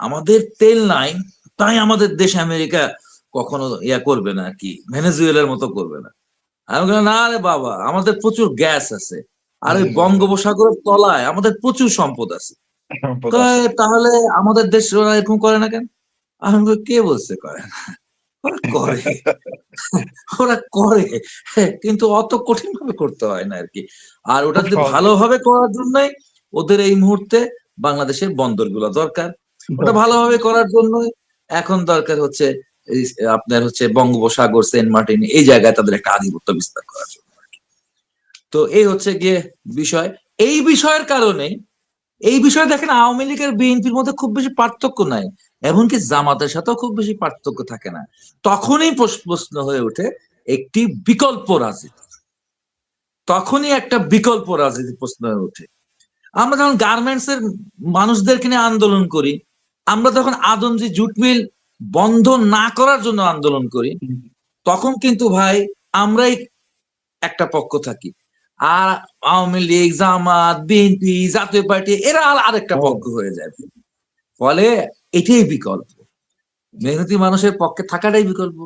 আমাদের তেল নাই, তাই আমাদের দেশ আমেরিকা কখনো ইয়া করবে না আর কি, ভেনেজুয়েলার মতো করবে না। আমি বললাম, না রে বাবা, আমাদের প্রচুর গ্যাস আছে, আর ওই বঙ্গোপসাগরের তলায় আমাদের প্রচুর সম্পদ আছে। সম্পদ আছে। কয়, তাহলে আমাদের দেশ ওরা এরকম করে না কেন? আমি বলি, কে বলছে করে না? ওরা করে, ওরা করে, কিন্তু অত কঠিন ভাবে করতে হয় না আর কি। আর ওটা খুব যদি সহজে। ভালোভাবে করার জন্যই ওদের এই মুহূর্তে বাংলাদেশের বন্দরগুলো দরকার। ওটা ভালোভাবে করার জন্য এখন দরকার হচ্ছে আপনার হচ্ছে বঙ্গোপসাগর, সেন্ট মার্টিন, এই জায়গায় তাদের একটা আধিপত্য বিস্তার করার জন্য। তো এই হচ্ছে গিয়ে বিষয়। এই বিষয়ের কারণে, এই বিষয়ে দেখেন আওয়ামী লীগের বিএনপির মধ্যে খুব বেশি পার্থক্য নাই, এমনকি জামাতের সাথেও খুব বেশি পার্থক্য থাকে না। তখনই প্রশ্ন হয়ে ওঠে একটি বিকল্প রাজনীতি, তখনই একটা বিকল্প রাজনীতি প্রশ্ন হয়ে ওঠে। আমরা যখন গার্মেন্টস এর মানুষদেরকে নিয়ে আন্দোলন করি, আমরা তখন আদমজি জুট মিল বন্ধ না করার জন্য আন্দোলন করি, তখন কিন্তু ভাই আমরাই একটা পক্ষ থাকি, আর আওয়ামী লীগ, জামাত, বিএনপি, জাতীয় পার্টি এরা আরেকটা পক্ষ হয়ে যায়। ফলে এটাই বিকল্প, মেহনতি মানুষের পক্ষে থাকাটাই বিকল্প।